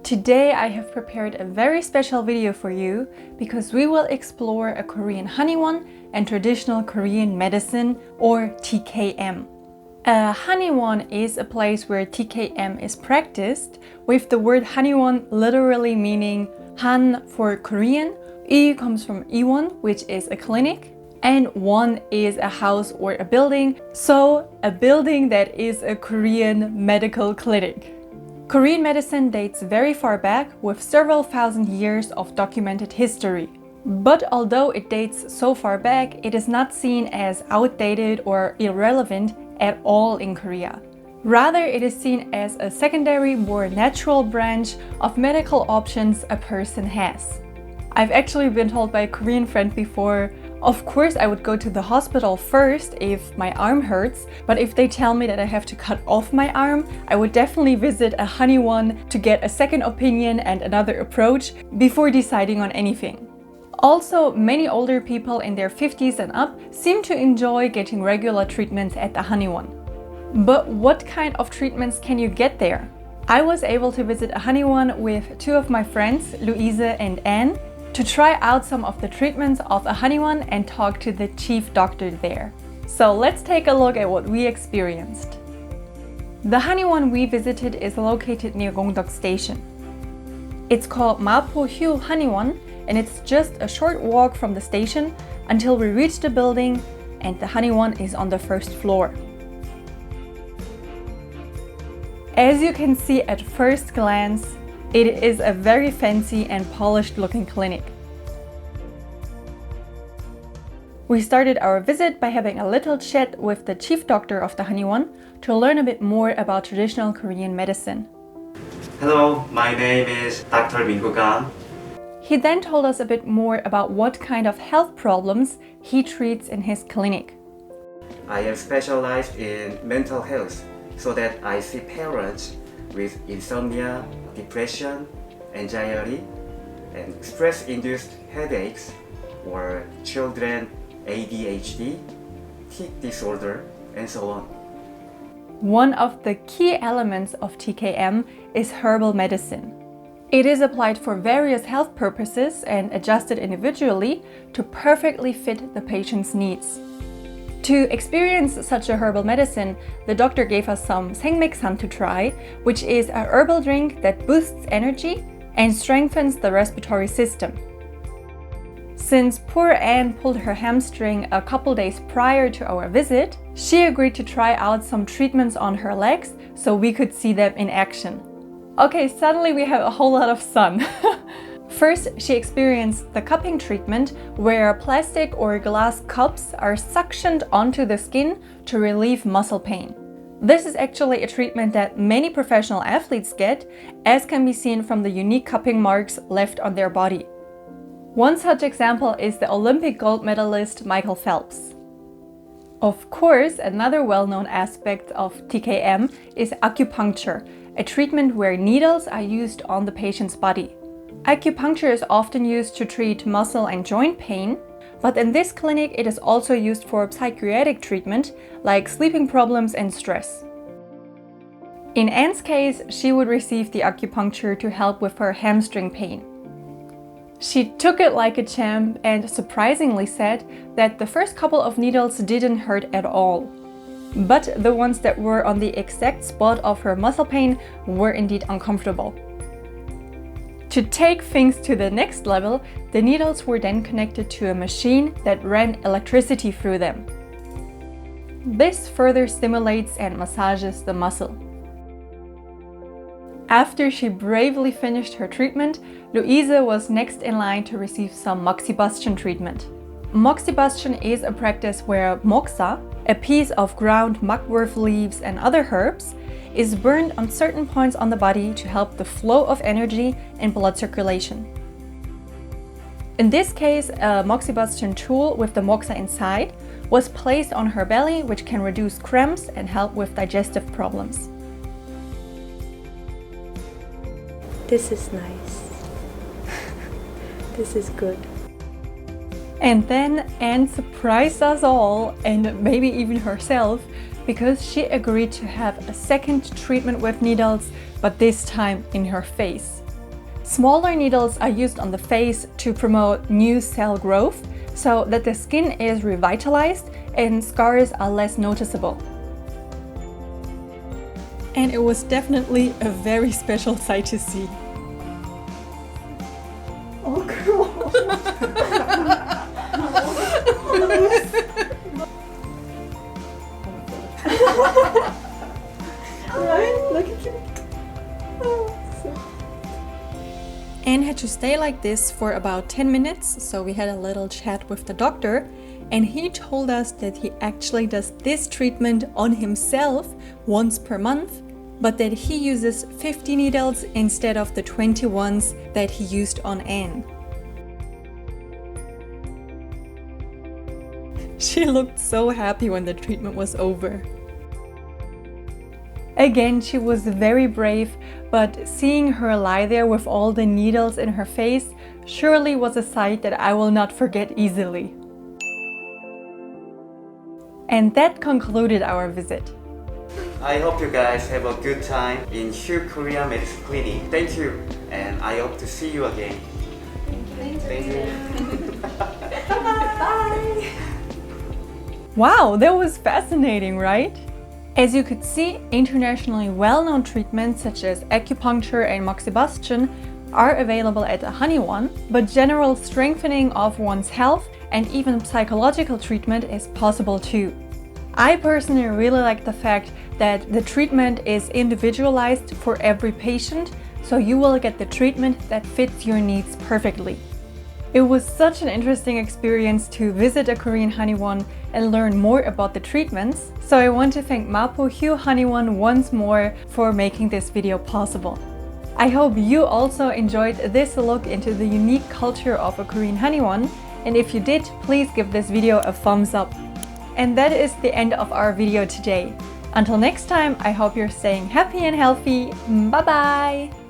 Today I have prepared a very special video for you because we will explore a Korean Haniwon and traditional Korean medicine, or TKM. A Haniwon is a place where TKM is practiced, with the word Haniwon literally meaning Han for Korean, I comes from Iwon, which is a clinic, and won is a house or a building, so a building that is a Korean medical clinic. Korean medicine dates very far back with several thousand years of documented history. But although it dates so far back, it is not seen as outdated or irrelevant at all in Korea. Rather, it is seen as a secondary, more natural branch of medical options a person has. I've actually been told by a Korean friend before, of course I would go to the hospital first if my arm hurts, but if they tell me that I have to cut off my arm, I would definitely visit a Haniwon to get a second opinion and another approach before deciding on anything. Also, many older people in their 50s and up seem to enjoy getting regular treatments at the Haniwon. But what kind of treatments can you get there? I was able to visit a Haniwon with two of my friends, Louise and Anne, to try out some of the treatments of a Haniwon and talk to the chief doctor there. So let's take a look at what we experienced. The Haniwon we visited is located near Gongdeok Station. It's called Mapo Haniwon, and it's just a short walk from the station until we reach the building, and the Haniwon is on the first floor. As you can see at first glance, it is a very fancy and polished looking clinic. We started our visit by having a little chat with the chief doctor of the Haniwon to learn a bit more about traditional Korean medicine. Hello, my name is Dr. Min Gu. He then told us a bit more about what kind of health problems he treats in his clinic. I am specialized in mental health, so that I see parents with insomnia, depression, anxiety, and stress-induced headaches, or children ADHD, tic disorder, and so on. One of the key elements of TKM is herbal medicine. It is applied for various health purposes and adjusted individually to perfectly fit the patient's needs. To experience such a herbal medicine, the doctor gave us some 생맥산 to try, which is a herbal drink that boosts energy and strengthens the respiratory system. Since poor Anne pulled her hamstring a couple days prior to our visit, she agreed to try out some treatments on her legs so we could see them in action. Okay, suddenly we have a whole lot of sun. First, she experienced the cupping treatment, where plastic or glass cups are suctioned onto the skin to relieve muscle pain. This is actually a treatment that many professional athletes get, as can be seen from the unique cupping marks left on their body. One such example is the Olympic gold medalist Michael Phelps. Of course, another well-known aspect of TKM is acupuncture, a treatment where needles are used on the patient's body. Acupuncture is often used to treat muscle and joint pain, but in this clinic it is also used for psychiatric treatment like sleeping problems and stress. In Anne's case, she would receive the acupuncture to help with her hamstring pain. She took it like a champ and surprisingly said that the first couple of needles didn't hurt at all. But the ones that were on the exact spot of her muscle pain were indeed uncomfortable. To take things to the next level, the needles were then connected to a machine that ran electricity through them. This further stimulates and massages the muscle. After she bravely finished her treatment, Louise was next in line to receive some moxibustion treatment. Moxibustion is a practice where moxa, a piece of ground mugwort leaves and other herbs, is burned on certain points on the body to help the flow of energy and blood circulation. In this case, a moxibustion tool with the moxa inside was placed on her belly, which can reduce cramps and help with digestive problems. This is nice. This is good. And then Anne surprised us all, and maybe even herself, because she agreed to have a second treatment with needles, but this time in her face. Smaller needles are used on the face to promote new cell growth so that the skin is revitalized and scars are less noticeable. And it was definitely a very special sight to see. Oh, cool. Right? Look at you. Anne had to stay like this for about 10 minutes, so we had a little chat with the doctor, and he told us that he actually does this treatment on himself once per month, but that he uses 50 needles instead of the 20 ones that he used on Anne. She looked so happy when the treatment was over. Again, she was very brave, but seeing her lie there with all the needles in her face surely was a sight that I will not forget easily. And that concluded our visit. I hope you guys have a good time in Hyoo Korean Medicine Clinic. Thank you, and I hope to see you again. Thank you. Bye. Wow, that was fascinating, right? As you could see, internationally well-known treatments such as acupuncture and moxibustion are available at Haniwon, but general strengthening of one's health and even psychological treatment is possible too. I personally really like the fact that the treatment is individualized for every patient, so you will get the treatment that fits your needs perfectly. It was such an interesting experience to visit a Korean Haniwon and learn more about the treatments, so I want to thank Mapo Hyoo Haniwon once more for making this video possible. I hope you also enjoyed this look into the unique culture of a Korean Haniwon, and if you did, please give this video a thumbs up. And that is the end of our video today. Until next time, I hope you're staying happy and healthy. Bye bye!